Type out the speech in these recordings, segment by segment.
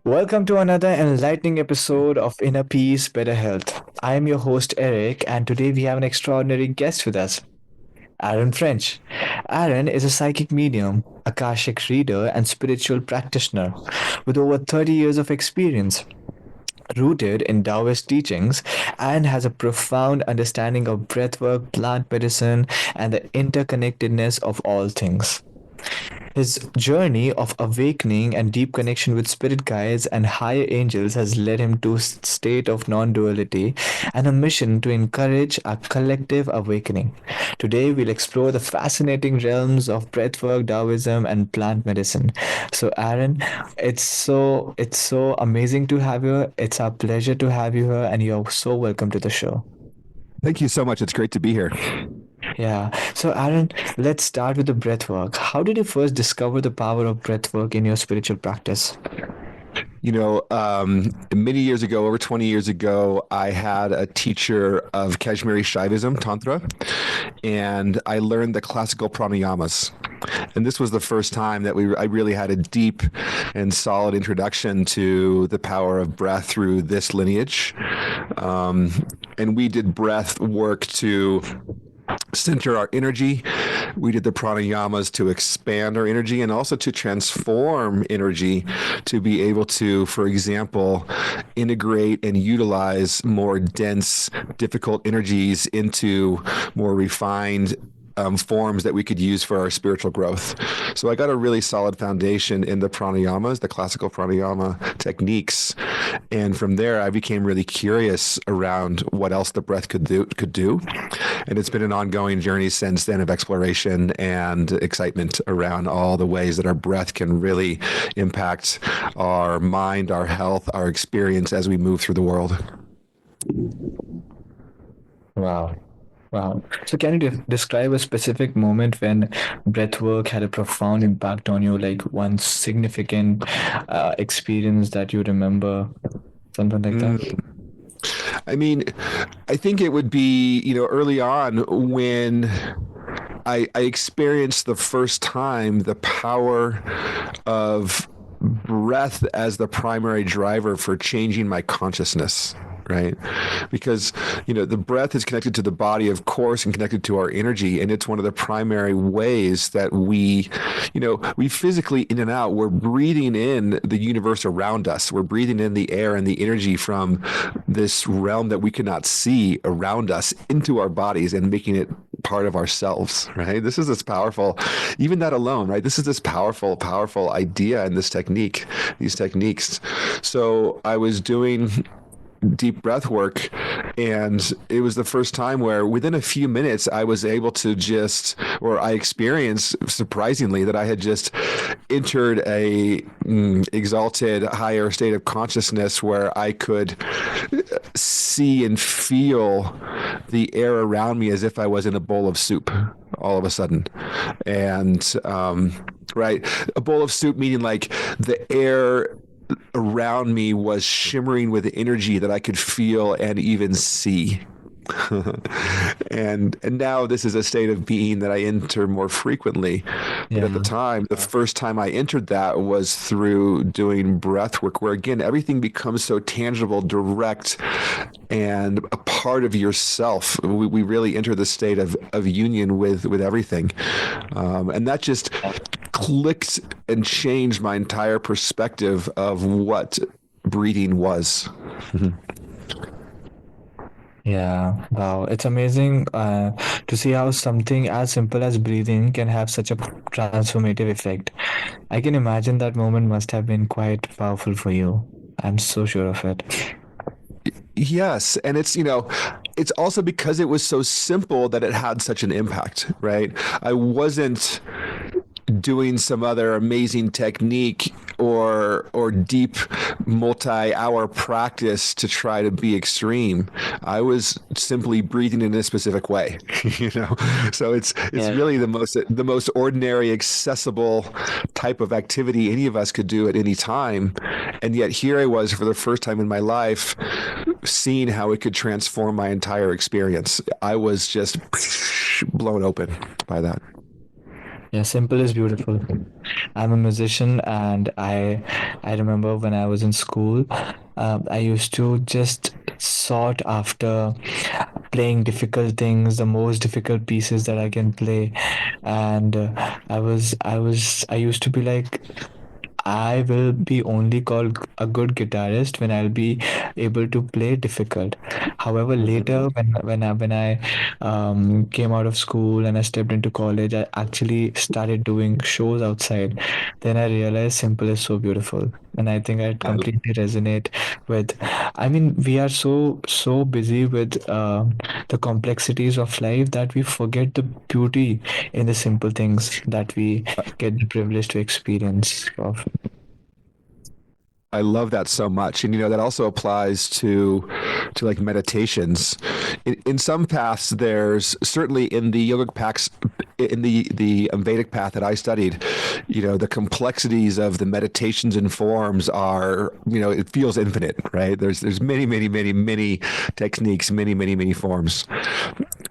Welcome to another enlightening episode of Inner Peace, Better Health. I am your host, Eric, and today we have an extraordinary guest with us, Aaron French. Aaron is a psychic medium, Akashic reader, and spiritual practitioner with over 30 years of experience. Rooted in Taoist teachings and has a profound understanding of breathwork, plant medicine, and the interconnectedness of all things. His journey of awakening and deep connection with spirit guides and higher angels has led him to a state of non-duality and a mission to encourage a collective awakening. Today we'll explore the fascinating realms of breathwork, Taoism, and plant medicine. So Aaron, it's so amazing to have you. It's our pleasure to have you here, and you're so welcome to the show. Thank you so much. It's great to be here. Yeah. So, Aaron, let's start with the breath work. How did you first discover the power of breath work in your spiritual practice? Many years ago, over 20 years ago, I had a teacher of Kashmiri Shaivism, Tantra, and I learned the classical pranayamas. And this was the first time that I really had a deep and solid introduction to the power of breath through this lineage. And we did breath work to center our energy. We did the pranayamas to expand our energy and also to transform energy to be able to, for example, integrate and utilize more dense, difficult energies into more refined forms that we could use for our spiritual growth. So I got a really solid foundation in the pranayamas, the classical pranayama techniques. And from there, I became really curious around what else the breath could do. And it's been an ongoing journey since then of exploration and excitement around all the ways that our breath can really impact our mind, our health, our experience as we move through the world. Wow. Wow. So, can you describe a specific moment when breath work had a profound impact on you, like one significant experience that you remember, something like that? Mm. I mean, I think it would be, early on when I experienced the first time the power of breath as the primary driver for changing my consciousness. Right. Because, the breath is connected to the body, of course, and connected to our energy. And it's one of the primary ways that we physically in and out, we're breathing in the universe around us. We're breathing in the air and the energy from this realm that we cannot see around us into our bodies and making it part of ourselves, right? This is this powerful, even that alone, right? This is this powerful, powerful idea and this technique, these techniques. So I was doing deep breath work, and it was the first time where within a few minutes I was able to I experienced surprisingly that I had just entered a exalted higher state of consciousness where I could see and feel the air around me as if I was in a bowl of soup all of a sudden. And right, a bowl of soup meaning like the air around me was shimmering with energy that I could feel and even see. and now this is a state of being that I enter more frequently. But at the Yeah. time, the first time I entered that was through doing breath work, where again, everything becomes so tangible, direct, and a part of yourself. We really enter the state of union with everything. And that just clicked and changed my entire perspective of what breathing was. Yeah, wow. It's amazing to see how something as simple as breathing can have such a transformative effect. I can imagine that moment must have been quite powerful for you. I'm so sure of it. Yes, and it's also because it was so simple that it had such an impact, right? I wasn't doing some other amazing technique or deep multi-hour practice to try to be extreme. I was simply breathing in a specific way, you know. So it's Yeah. really the most ordinary, accessible type of activity any of us could do at any time. And yet here I was for the first time in my life seeing how it could transform my entire experience. I was just blown open by that. Yeah, simple is beautiful. I'm a musician, and I remember when I was in school, I used to just sought after playing difficult things, the most difficult pieces that I can play, and I used to be like, I will be only called a good guitarist when I'll be able to play difficult. However, Mhm. later when I came out of school and I stepped into college, I actually started doing shows outside. Then I realized simple is so beautiful, and I think I I, completely resonate with. I mean, we are so busy with the complexities of life that we forget the beauty in the simple things that we get the privilege to experience of. I love that so much, and that also applies to like meditations. In some paths, there's certainly in the yogic paths, in the Vedic path that I studied, the complexities of the meditations and forms are, it feels infinite, right? There's many, many, many, many techniques, many, many, many forms.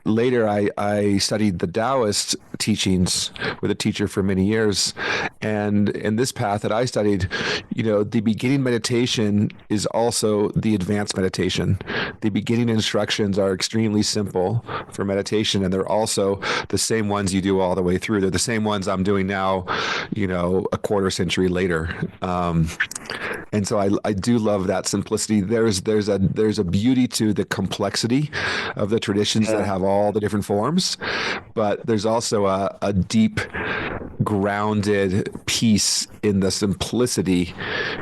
Later, I studied the Taoist teachings with a teacher for many years. And in this path that I studied, the beginning meditation is also the advanced meditation. The beginning instructions are extremely simple for meditation, and they're also the same ones you do all the way through. They're the same ones I'm doing now, a quarter century later. And so I do love that simplicity. There's a beauty to the complexity of the traditions that Yeah. have all the different forms, but there's also a deep grounded peace in the simplicity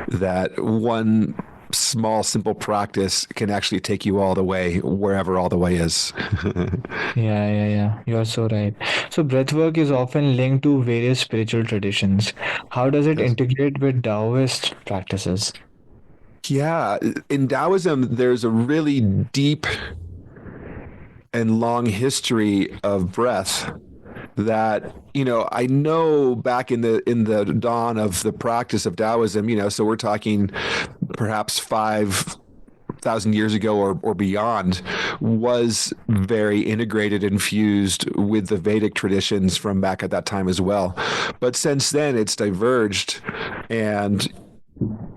that one small simple practice can actually take you all the way wherever all the way is. Yeah. You are so right. So breathwork is often linked to various spiritual traditions. How does it Yes. integrate with Taoist practices? Yeah, in Taoism, there's a really deep and long history of breath that I know back in the dawn of the practice of Taoism, so we're talking perhaps 5,000 years ago or beyond, was very integrated and fused with the Vedic traditions from back at that time as well. But since then, it's diverged and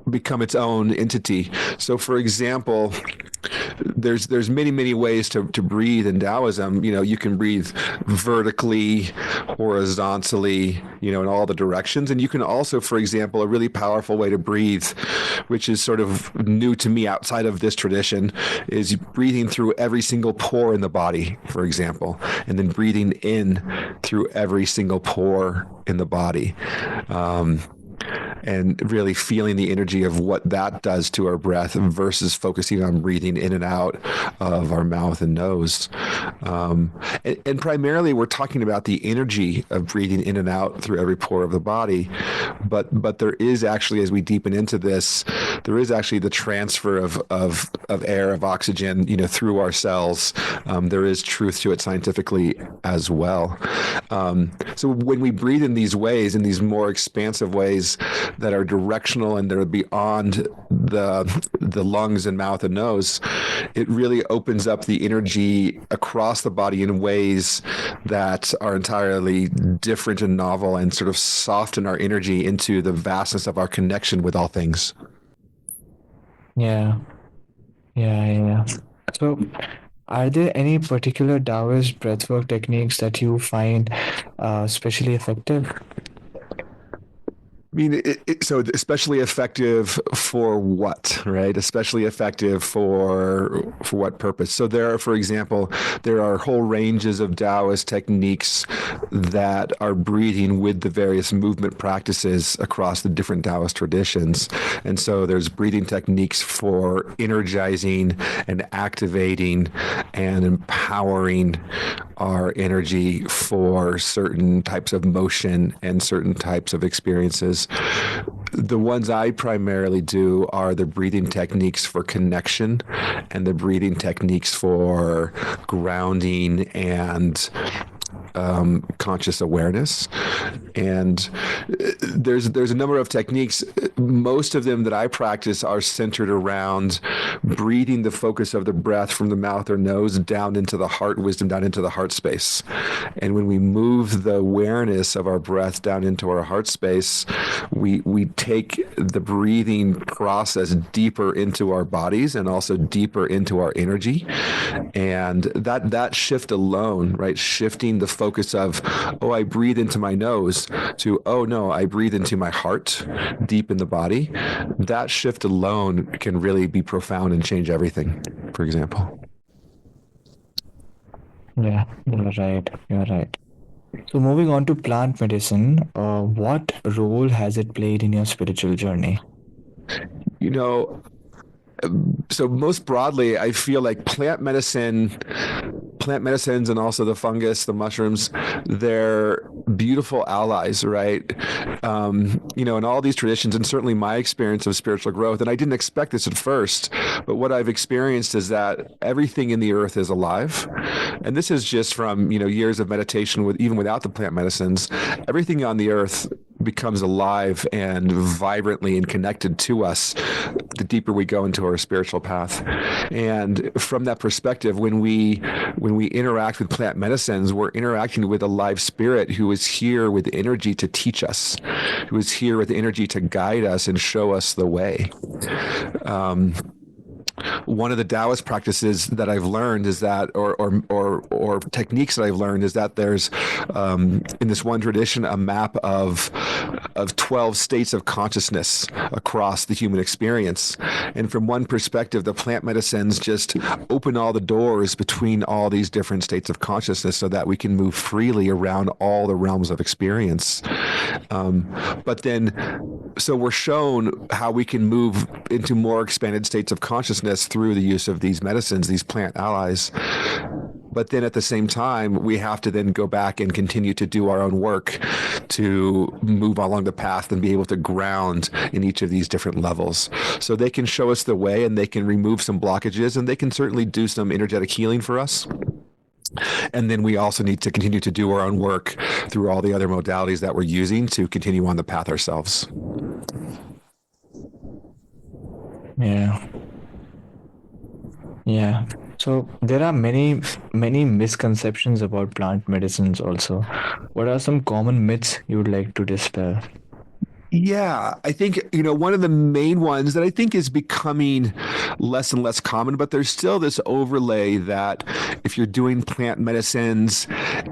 become its own entity. So, for example, there's many ways to breathe in Taoism. You can breathe vertically, horizontally, in all the directions, and you can also, for example, a really powerful way to breathe, which is sort of new to me outside of this tradition, is breathing through every single pore in the body, for example, and then breathing in through every single pore in the body. And really feeling the energy of what that does to our breath versus focusing on breathing in and out of our mouth and nose. And primarily, we're talking about the energy of breathing in and out through every pore of the body. But there is actually, as we deepen into this, there is actually the transfer of air, of oxygen, through our cells. There is truth to it scientifically as well. So when we breathe in these ways, in these more expansive ways that are directional and they're beyond the lungs and mouth and nose, it really opens up the energy across the body in ways that are entirely different and novel and sort of soften our energy into the vastness of our connection with all things. Yeah, yeah. So, are there any particular Taoist breathwork techniques that you find especially effective? I mean, so especially effective for what, right? Especially effective for what purpose? So there are, for example, there are whole ranges of Taoist techniques that are breathing with the various movement practices across the different Taoist traditions. And so there's breathing techniques for energizing and activating and empowering our energy for certain types of motion and certain types of experiences. The ones I primarily do are the breathing techniques for connection and the breathing techniques for grounding and conscious awareness. And there's a number of techniques. Most of them that I practice are centered around breathing the focus of the breath from the mouth or nose down into the heart wisdom, down into the heart space. And when we move the awareness of our breath down into our heart space, we take the breathing process deeper into our bodies and also deeper into our energy. And that shift alone, right, shifting the focus of, oh, I breathe into my nose, to, oh no, I breathe into my heart deep in the body, that shift alone can really be profound and change everything, for example. Yeah, you're right. You're right. So, moving on to plant medicine, what role has it played in your spiritual journey? You know, so most broadly, I feel like plant medicines and also the fungus, the mushrooms, they're beautiful allies, right? In all these traditions, and certainly my experience of spiritual growth, and I didn't expect this at first, but what I've experienced is that everything in the earth is alive. And this is just from, years of meditation even without the plant medicines. Everything on the earth becomes alive and vibrantly and connected to us the deeper we go into our spiritual path. And from that perspective, when we interact with plant medicines, we're interacting with a live spirit who is here with energy to teach us, who is here with energy to guide us and show us the way. One of the Taoist practices that I've learned is that, or techniques that I've learned is that there's in this one tradition a map of 12 states of consciousness across the human experience. And from one perspective, the plant medicines just open all the doors between all these different states of consciousness so that we can move freely around all the realms of experience. But then, so we're shown how we can move into more expanded states of consciousness through the use of these medicines, these plant allies. But then at the same time, we have to then go back and continue to do our own work to move along the path and be able to ground in each of these different levels. So they can show us the way and they can remove some blockages and they can certainly do some energetic healing for us. And then we also need to continue to do our own work through all the other modalities that we're using to continue on the path ourselves. Yeah. Yeah. So there are many misconceptions about plant medicines also. What are some common myths you would like to dispel? Yeah, I think, one of the main ones that I think is becoming less and less common, but there's still this overlay that if you're doing plant medicines,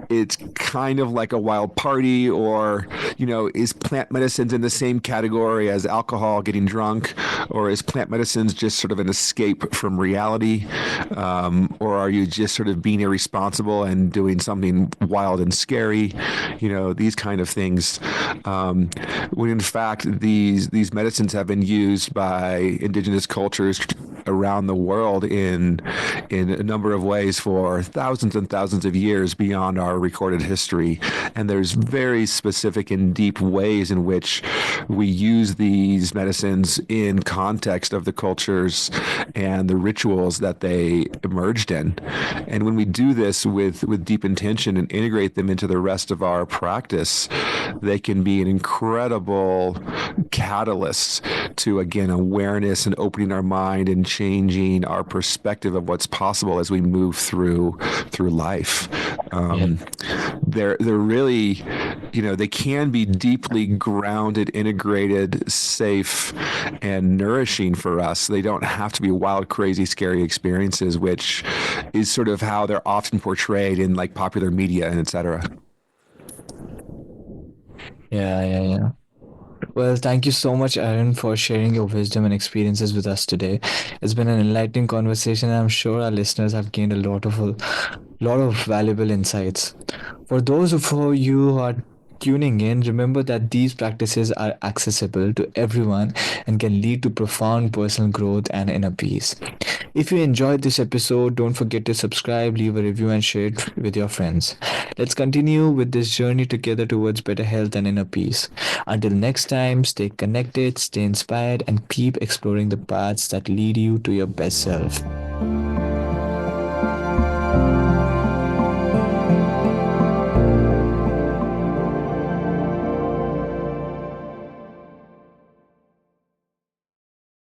it's kind of like a wild party, or, is plant medicines in the same category as alcohol, getting drunk, or is plant medicines just sort of an escape from reality? Or are you just sort of being irresponsible and doing something wild and scary? These kind of things. When in fact, these medicines have been used by indigenous cultures around the world in a number of ways for thousands and thousands of years beyond our recorded history. And there's very specific and deep ways in which we use these medicines in context of the cultures and the rituals that they emerged in. And when we do this with deep intention and integrate them into the rest of our practice, they can be an incredible catalyst to, again, awareness and opening our mind and changing our perspective of what's possible as we move through life. They're really, they can be deeply grounded, integrated, safe, and nourishing for us. They don't have to be wild, crazy, scary experiences, which is sort of how they're often portrayed in like popular media and etc. Yeah. Well, thank you so much, Aaron, for sharing your wisdom and experiences with us today. It's been an enlightening conversation, and I'm sure our listeners have gained a lot of valuable insights. For those of you who are tuning in, remember that these practices are accessible to everyone and can lead to profound personal growth and inner peace. If you enjoyed this episode, don't forget to subscribe, leave a review, and share it with your friends. Let's continue with this journey together towards better health and inner peace. Until next time, stay connected, stay inspired, and keep exploring the paths that lead you to your best self.